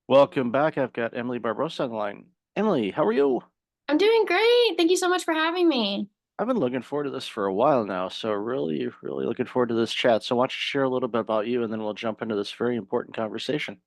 Welcome back. I've got Emily Barbosa on the line. Emily, how are you? I'm doing great. Thank you so much for having me. I've been looking forward to this for a while now, so really looking forward to this chat. So why don't you share a little bit about you, and then we'll jump into this very important conversation.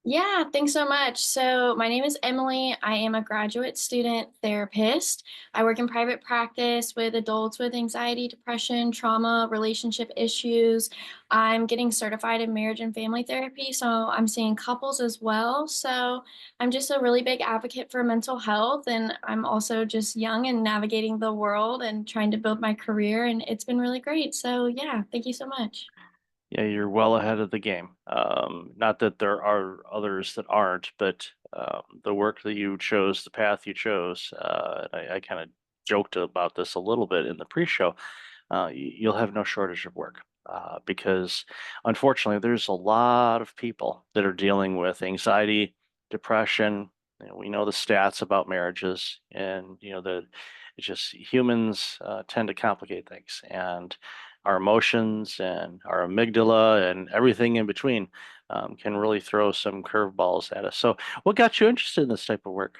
Yeah, thanks so much. So, my name is Emily. I am a graduate student therapist. I work in private practice with adults with anxiety, depression, trauma, relationship issues. I'm getting certified in marriage and family therapy, so I'm seeing couples as well. So, I'm just a really big advocate for mental health, and I'm also just young and navigating the world and trying to build my career, and it's been really great. So, yeah, thank you so much. Yeah, you're well ahead of the game. Not that there are others that aren't, but the work that you chose, the path you chose, I kind of joked about this a little bit in the pre-show. You'll have no shortage of work because unfortunately, there's a lot of people that are dealing with anxiety, depression. We know the stats about marriages, and it's just humans tend to complicate things, and our emotions and our amygdala and everything in between can really throw some curveballs at us. So, what got you interested in this type of work?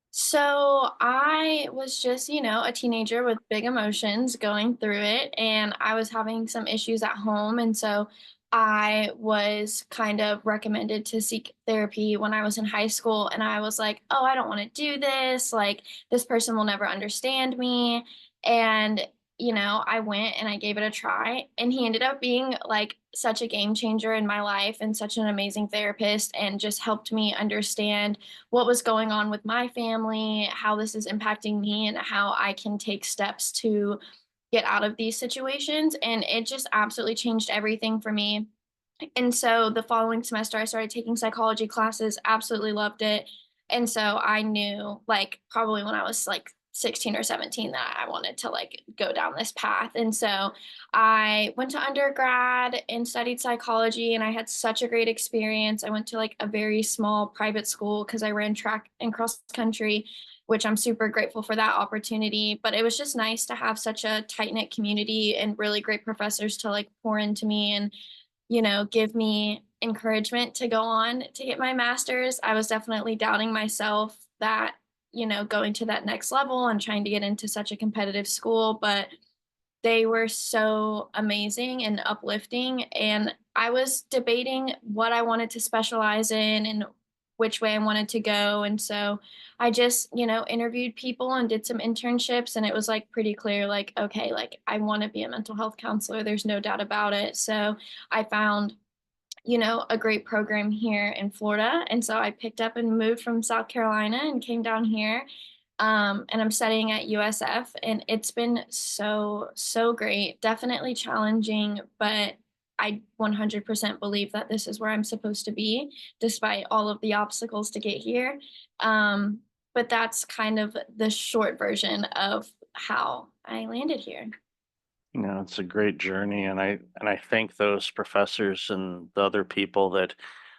So I was just, a teenager with big emotions going through it, and I was having some issues at home. And so I was kind of recommended to seek therapy when I was in high school. And I was like, oh, I don't want to do this. Like, this person will never understand me. And I went and I gave it a try, and he ended up being like such a game changer in my life and such an amazing therapist, and just helped me understand what was going on with my family, how this is impacting me, and how I can take steps to get out of these situations. And it just absolutely changed everything for me. And so the following semester, I started taking psychology classes, absolutely loved it. And so I knew, like, probably when I was like 16 or 17, that I wanted to like go down this path. And so I went to undergrad and studied psychology, and I had such a great experience. I went to like a very small private school because I ran track and cross country, which I'm super grateful for that opportunity. But it was just nice to have such a tight knit community and really great professors to like pour into me and give me encouragement to go on to get my master's. I was definitely doubting myself that, going to that next level and trying to get into such a competitive school, but they were so amazing and uplifting. And I was debating what I wanted to specialize in and which way I wanted to go. And so I just, interviewed people and did some internships. And it was like pretty clear, like, okay, like I want to be a mental health counselor. There's no doubt about it. So I found, a great program here in Florida. And so I picked up and moved from South Carolina and came down here. And I'm studying at USF, and it's been so, so great. Definitely challenging, but I 100% believe that this is where I'm supposed to be, despite all of the obstacles to get here. But that's kind of the short version of how I landed here. It's a great journey, and I thank those professors and the other people that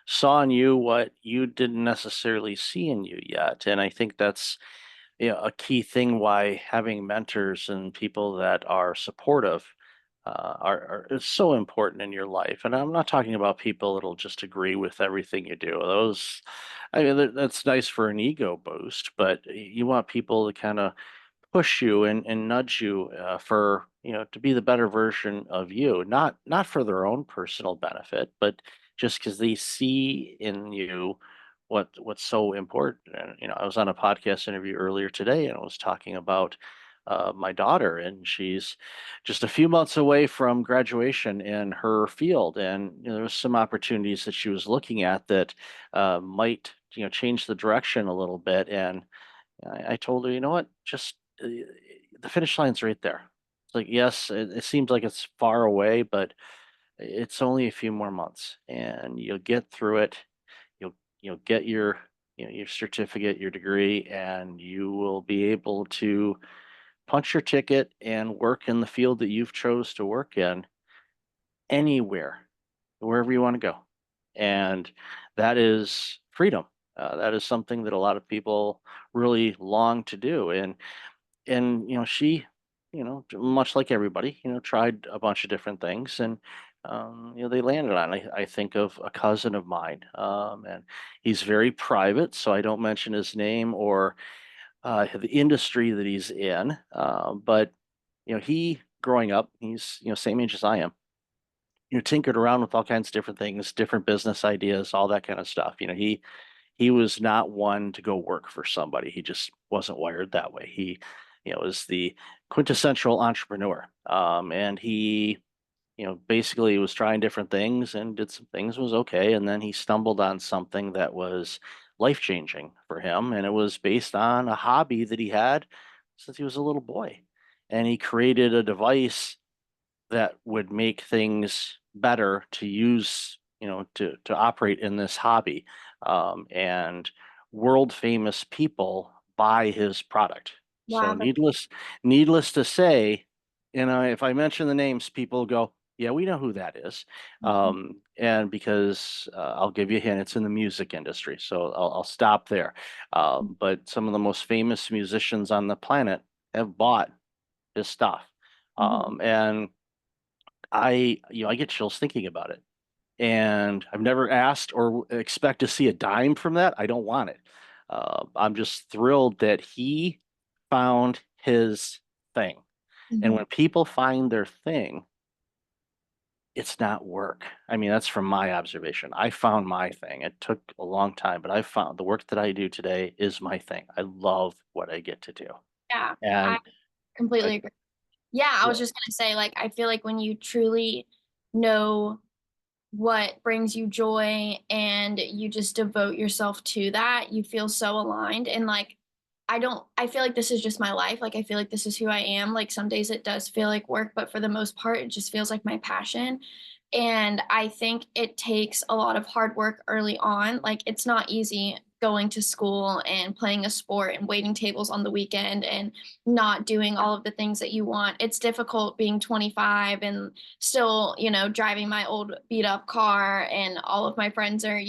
saw in you what you didn't necessarily see in you yet. And I think that's a key thing why having mentors and people that are supportive are is so important in your life. And I'm not talking about people that'll just agree with everything you do. Those, I mean, that's nice for an ego boost, but you want people to kind of push you and nudge you for to be the better version of you, not for their own personal benefit, but just because they see in you what's so important. And I was on a podcast interview earlier today, and I was talking about my daughter, and she's just a few months away from graduation in her field, and there was some opportunities that she was looking at that might change the direction a little bit. And I told her, you know what, just the finish line's right there. It's like, yes, it seems like it's far away, but it's only a few more months, and you'll get through it. You'll get your your certificate, your degree, and you will be able to punch your ticket and work in the field that you've chose to work in anywhere, wherever you want to go. And that is freedom. That is something that a lot of people really long to do. And she, much like everybody, tried a bunch of different things and they landed on. I think of a cousin of mine, and he's very private, so I don't mention his name or the industry that he's in. But he growing up, he's same age as I am. Tinkered around with all kinds of different things, different business ideas, all that kind of stuff. He was not one to go work for somebody. He just wasn't wired that way. He, was the quintessential entrepreneur. And he, basically was trying different things and did some things was okay. And then he stumbled on something that was life changing for him. And it was based on a hobby that he had since he was a little boy. And he created a device that would make things better to use, to operate in this hobby. And world famous people buy his product. So Wow. needless to say, if I mention the names, people go, yeah, we know who that is. And because I'll give you a hint, it's in the music industry. So I'll stop there. But some of the most famous musicians on the planet have bought his stuff. Mhm. And I get chills thinking about it. And I've never asked or expect to see a dime from that. I don't want it. I'm just thrilled that he found his thing. And Mhm. when people find their thing, it's not work. I mean, that's from my observation. I found my thing. It took a long time, but I found the work that I do today is my thing. I love what I get to do. Yeah, I And I, completely agree. Yeah, I yeah, was just gonna say, like, I feel like when you truly know what brings you joy and you just devote yourself to that, you feel so aligned. And like, I feel like this is just my life. Like, I feel like this is who I am. Like, some days it does feel like work, but for the most part, it just feels like my passion. And I think it takes a lot of hard work early on. Like, it's not easy going to school and playing a sport and waiting tables on the weekend and not doing all of the things that you want. It's difficult being 25 and still, driving my old beat up car, and all of my friends are,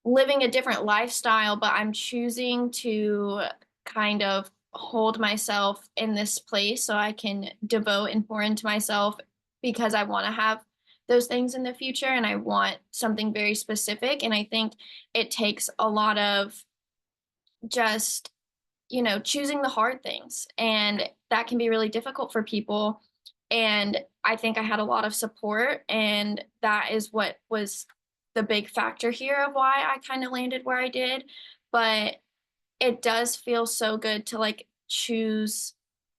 living a different lifestyle, but I'm choosing to kind of hold myself in this place so I can devote and pour into myself because I want to have those things in the future and I want something very specific. And I think it takes a lot of just, choosing the hard things. And that can be really difficult for people. And I think I had a lot of support. And that is what was the big factor here of why I kind of landed where I did. But it does feel so good to like choose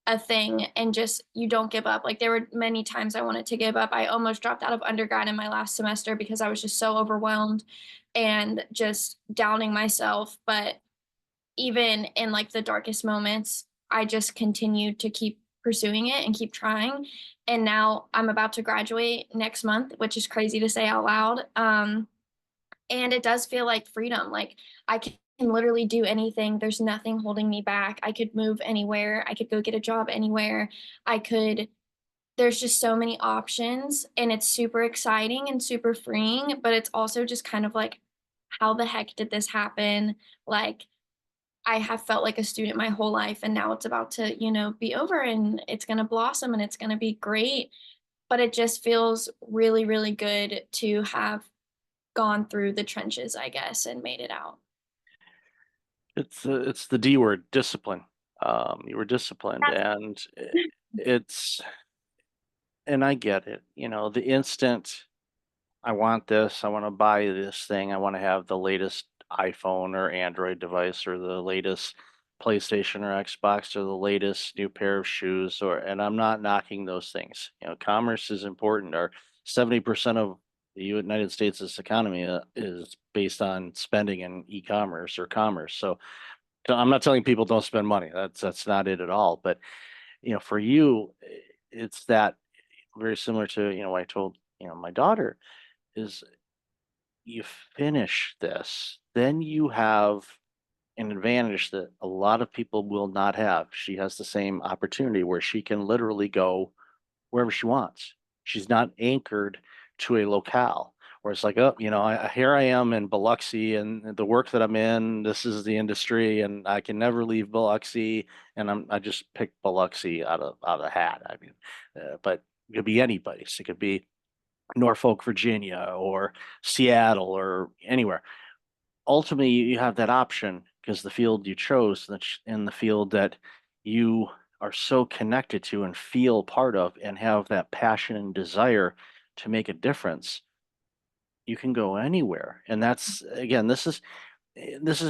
a thing and just you don't give up. Like there were many times I wanted to give up. I almost dropped out of undergrad in my last semester because I was just so overwhelmed and just downing myself. But even in like the darkest moments, I just continued to keep pursuing it and keep trying. And now I'm about to graduate next month, which is crazy to say out loud. And it does feel like freedom. Like I can literally do anything. There's nothing holding me back. I could move anywhere. I could go get a job anywhere. I could, there's just so many options and it's super exciting and super freeing, but it's also just kind of like, how the heck did this happen? Like, I have felt like a student my whole life and now it's about to, be over and it's going to blossom and it's going to be great. But it just feels really, really good to have gone through the trenches, I guess, and made it out. it's the D word, discipline. You were disciplined, and it's and I get it. The instant I want this, I want to buy this thing, I want to have the latest iPhone or Android device or the latest PlayStation or Xbox or the latest new pair of shoes and I'm not knocking those things. Commerce is important. Or 70% of the United States' economy is based on spending in e-commerce or commerce. So I'm not telling people don't spend money. That's not it at all. But for you, it's that very similar to what I told my daughter is you finish this, then you have an advantage that a lot of people will not have. She has the same opportunity where she can literally go wherever she wants. She's not anchored to a locale where it's like, oh, here I am in Biloxi and the work that I'm in, this is the industry and I can never leave Biloxi. And I just picked Biloxi out of a hat. I mean, but it could be anybody's. It could be Norfolk, Virginia, or Seattle, or anywhere. Ultimately, you have that option because the field you chose and the field that you are so connected to and feel part of and have that passion and desire to make a difference, you can go anywhere. And that's, again, this is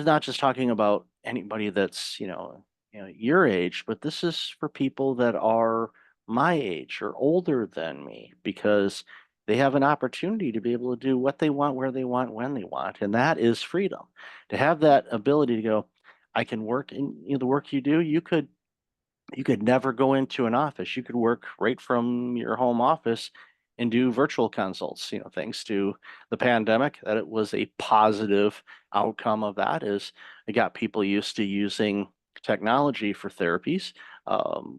not just talking about anybody that's, your age, but this is for people that are my age or older than me because they have an opportunity to be able to do what they want, where they want, when they want, and that is freedom. To have that ability to go, I can work in, the work you do, you could never go into an office. You could work right from your home office and do virtual consults, thanks to the pandemic, that it was a positive outcome of that is it got people used to using technology for therapies.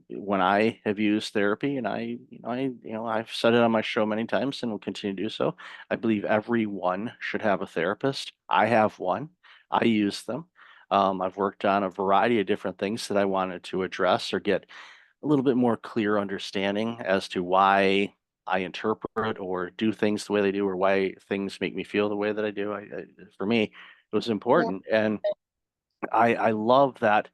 When I have used therapy and I've said it on my show many times and will continue to do so. I believe everyone should have a therapist. I have one. I use them. I've worked on a variety of different things that I wanted to address or get a little bit more clear understanding as to why I interpret or do things the way they do, or why things make me feel the way that I do. For me, it was Yeah. important, and I love that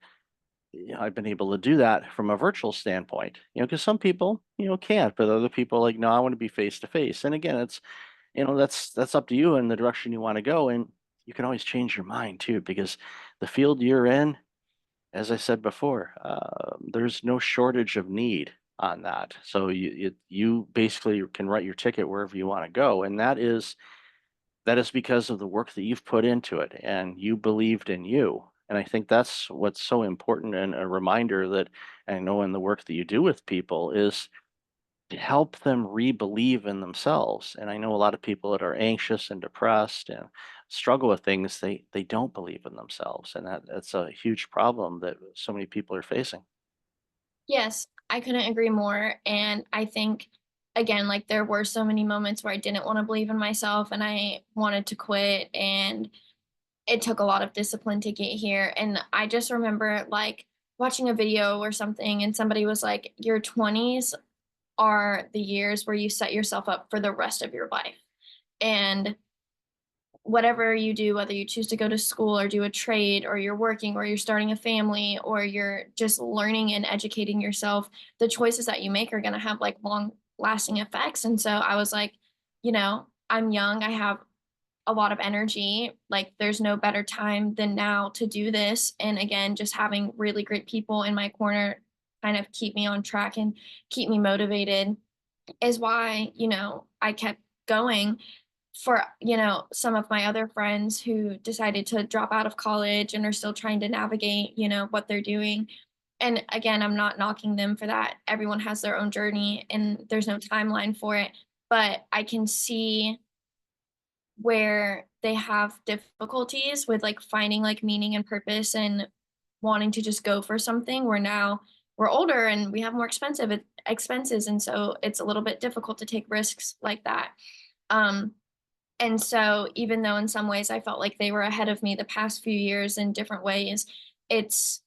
I've been able to do that from a virtual standpoint. Because some people can't, but other people like, no, I want to be face to face. And again, it's that's up to you and the direction you want to go, and you can always change your mind too, because the field you're in, as I said before, there's no shortage of need on that. So you basically can write your ticket wherever you want to go, and that is because of the work that you've put into it and you believed in you. And I think that's what's so important, and a reminder that I know in the work that you do with people is to help them re-believe in themselves. And I know a lot of people that are anxious and depressed and struggle with things, they don't believe in themselves. And that's a huge problem that so many people are facing. Yes, I couldn't agree more. And I think, again, like there were so many moments where I didn't want to believe in myself and I wanted to quit. And it took a lot of discipline to get here. And I just remember like watching a video or something, and somebody was like, your 20s are the years where you set yourself up for the rest of your life. And whatever you do, whether you choose to go to school or do a trade, or you're working, or you're starting a family, or you're just learning and educating yourself, the choices that you make are going to have like long lasting effects. And so I was like, I'm young, I have a lot of energy. Like, there's no better time than now to do this. And again, just having really great people in my corner kind of keep me on track and keep me motivated is why, I kept going. For, some of my other friends who decided to drop out of college and are still trying to navigate, what they're doing. And again, I'm not knocking them for that. Everyone has their own journey and there's no timeline for it. But I can see where they have difficulties with like finding like meaning and purpose and wanting to just go for something, where now we're older and we have more expenses, and so it's a little bit difficult to take risks like that. um and so even though in some ways I felt like they were ahead of me the past few years in different ways, it's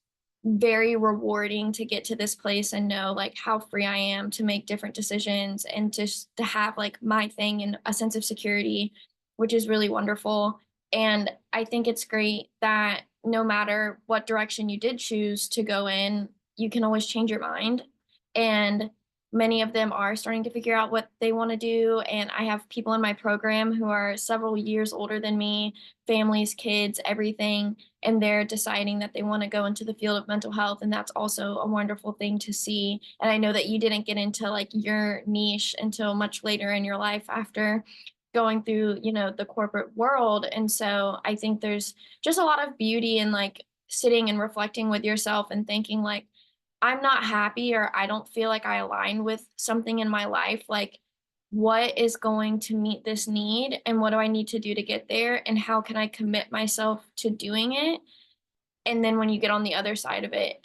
very rewarding to get to this place and know like how free I am to make different decisions and just to have like my thing and a sense of security, which is really wonderful. And I think it's great that no matter what direction you did choose to go in, you can always change your mind. And many of them are starting to figure out what they want to do. And I have people in my program who are several years older than me, families, kids, everything, and they're deciding that they want to go into the field of mental health. And that's also a wonderful thing to see. And I know that you didn't get into like your niche until much later in your life after going through, the corporate world. And so I think there's just a lot of beauty in like sitting and reflecting with yourself and thinking like, I'm not happy, or I don't feel like I align with something in my life. Like, what is going to meet this need? And what do I need to do to get there? And how can I commit myself to doing it? And then when you get on the other side of it,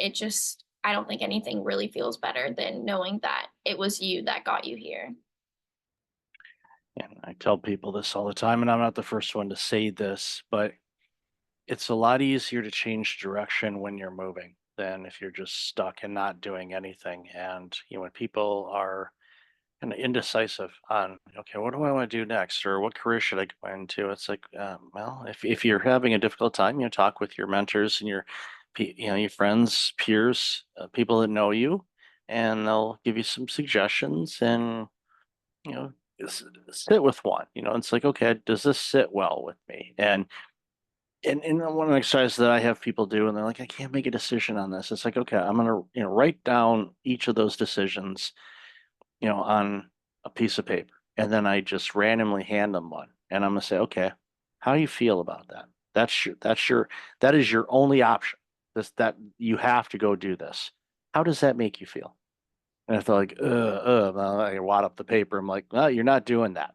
I don't think anything really feels better than knowing that it was you that got you here. And I tell people this all the time, and I'm not the first one to say this, but it's a lot easier to change direction when you're moving than if you're just stuck and not doing anything. And when people are kind of indecisive on, okay, what do I want to do next, or what career should I go into? It's like, well, if you're having a difficult time, talk with your mentors and your, your friends, peers, people that know you, and they'll give you some suggestions, and you know, sit with one. It's like, okay, does this sit well with me? And one of the exercises that I have people do, and they're like, I can't make a decision on this. It's like, okay, I'm gonna, write down each of those decisions, on a piece of paper. And then I just randomly hand them one. And I'm gonna say, okay, how do you feel about that? That is your only option. That you have to go do this. How does that make you feel? And if they're like, well, I wad up the paper. I'm like, well, you're not doing that.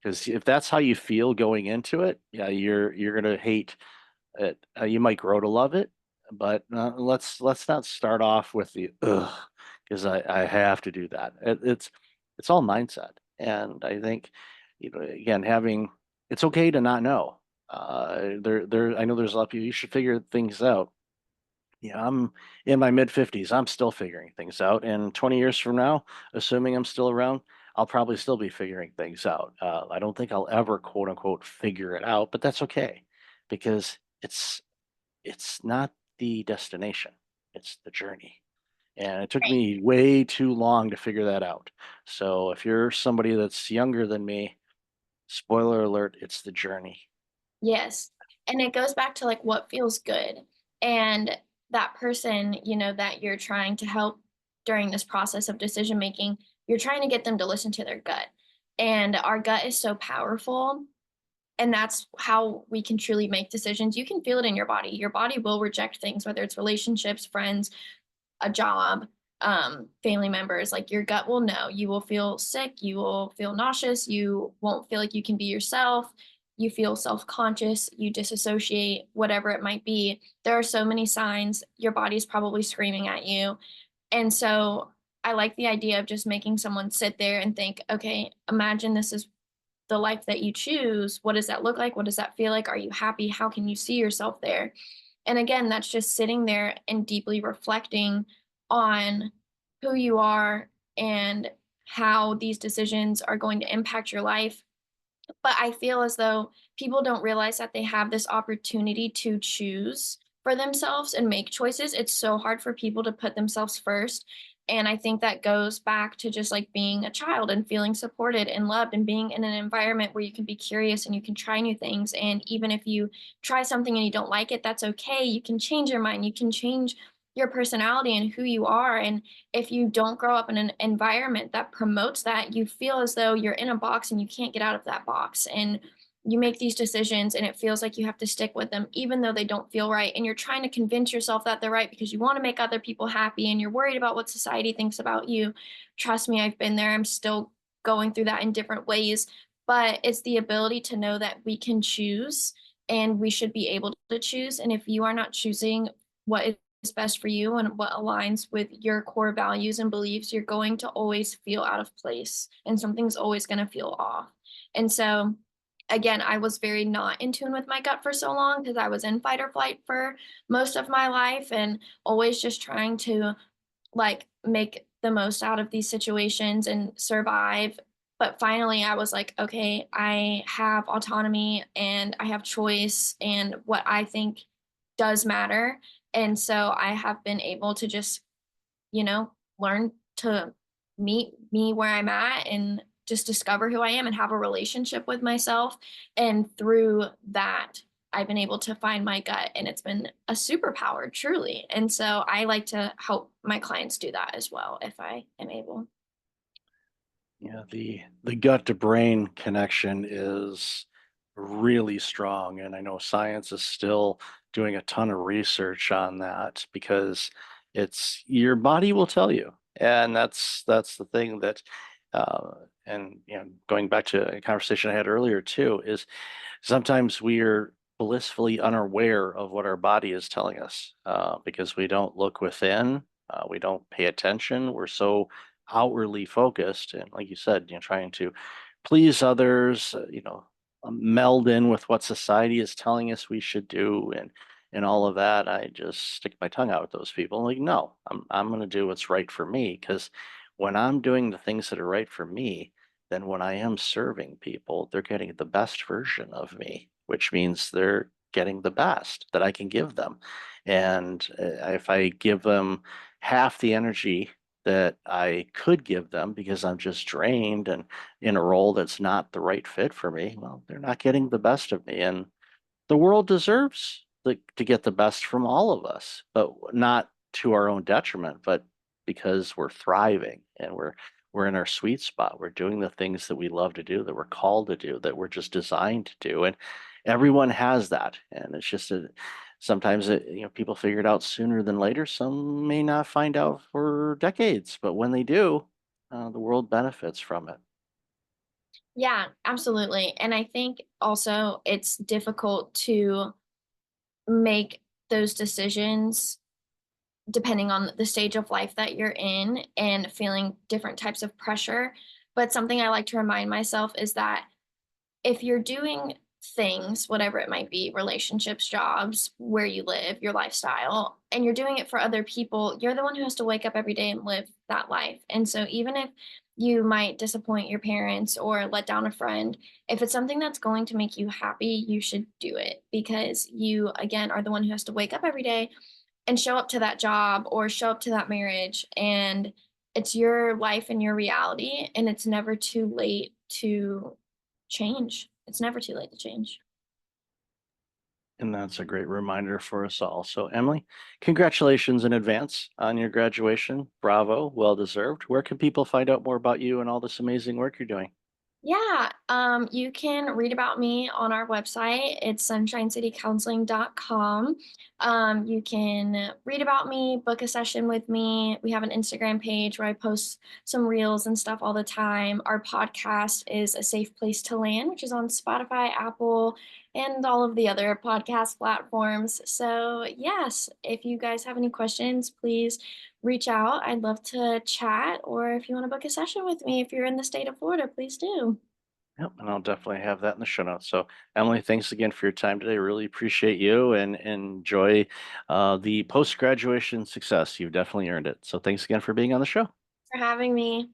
Because if that's how you feel going into it, yeah, you're gonna hate it. You might grow to love it, but let's not start off with the ugh, because I have to do that. It's all mindset, and I think, again, having it's okay to not know. I know there's a lot of people. You should figure things out. Yeah, I'm in my mid 50s. I'm still figuring things out, and 20 years from now, assuming I'm still around, I'll probably still be figuring things out. I don't think I'll ever quote unquote figure it out, but that's okay because it's not the destination, it's the journey. And it took Right. me way too long to figure that out. So if you're somebody that's younger than me, spoiler alert, it's the journey. Yes. And it goes back to like what feels good. And that person, that you're trying to help during this process of decision making, you're trying to get them to listen to their gut. And our gut is so powerful. And that's how we can truly make decisions. You can feel it in your body. Your body will reject things, whether it's relationships, friends, a job, family members. Like your gut will know. You will feel sick. You will feel nauseous. You won't feel like you can be yourself. You feel self conscious. You disassociate, whatever it might be. There are so many signs. Your body's probably screaming at you. And so I like the idea of just making someone sit there and think, okay, imagine this is the life that you choose. What does that look like? What does that feel like? Are you happy? How can you see yourself there? And again, that's just sitting there and deeply reflecting on who you are and how these decisions are going to impact your life. But I feel as though people don't realize that they have this opportunity to choose for themselves and make choices. It's so hard for people to put themselves first. And I think that goes back to just like being a child and feeling supported and loved and being in an environment where you can be curious and you can try new things. And even if you try something and you don't like it, that's okay. You can change your mind. You can change your personality and who you are. And if you don't grow up in an environment that promotes that, you feel as though you're in a box and you can't get out of that box. And you make these decisions and it feels like you have to stick with them, even though they don't feel right. And you're trying to convince yourself that they're right because you want to make other people happy and you're worried about what society thinks about you. Trust me, I've been there. I'm still going through that in different ways. But it's the ability to know that we can choose and we should be able to choose. And if you are not choosing what is best for you and what aligns with your core values and beliefs, you're going to always feel out of place and something's always going to feel off. And so, again, I was very not in tune with my gut for so long because I was in fight or flight for most of my life and always just trying to like make the most out of these situations and survive. But finally, I was like, okay, I have autonomy and I have choice, and what I think does matter. And so I have been able to just, learn to meet me where I'm at and just discover who I am and have a relationship with myself. And through that, I've been able to find my gut and it's been a superpower, truly. And so I like to help my clients do that as well if I am able. Yeah, the gut to brain connection is really strong, and I know science is still doing a ton of research on that because it's your body will tell you, and that's the thing that, uh, and going back to a conversation I had earlier too, is sometimes we are blissfully unaware of what our body is telling us because we don't look within, we don't pay attention. We're so outwardly focused, and like you said, trying to please others, meld in with what society is telling us we should do, and all of that. I just stick my tongue out with those people. Like, no, I'm going to do what's right for me because when I'm doing the things that are right for me, then when I am serving people, they're getting the best version of me, which means they're getting the best that I can give them. And if I give them half the energy that I could give them because I'm just drained and in a role that's not the right fit for me, well, they're not getting the best of me. And the world deserves to get the best from all of us, but not to our own detriment, but because we're thriving and we're in our sweet spot. We're doing the things that we love to do, that we're called to do, that we're just designed to do. And everyone has that. And it's just sometimes people figure it out sooner than later. Some may not find out for decades, but when they do, the world benefits from it. Yeah, absolutely. And I think also it's difficult to make those decisions depending on the stage of life that you're in and feeling different types of pressure. But something I like to remind myself is that if you're doing things, whatever it might be, relationships, jobs, where you live, your lifestyle, and you're doing it for other people, you're the one who has to wake up every day and live that life. And so even if you might disappoint your parents or let down a friend, if it's something that's going to make you happy, you should do it because you, again, are the one who has to wake up every day and show up to that job or show up to that marriage. And it's your life and your reality. And it's never too late to change. It's never too late to change. And that's a great reminder for us all. So, Emily, congratulations in advance on your graduation. Bravo, well deserved. Where can people find out more about you and all this amazing work you're doing? Yeah, you can read about me on our website. It's sunshinecitycounseling.com. You can read about me, book a session with me. We have an Instagram page where I post some reels and stuff all the time. Our podcast is A Safe Place to Land, which is on Spotify, Apple, and all of the other podcast platforms. So, yes, if you guys have any questions, please reach out. I'd love to chat. Or if you want to book a session with me, if you're in the state of Florida, please do. Yep, and I'll definitely have that in the show notes. So, Emily, thanks again for your time today. Really appreciate you and enjoy the post graduation success. You've definitely earned it. So, thanks again for being on the show. For having me.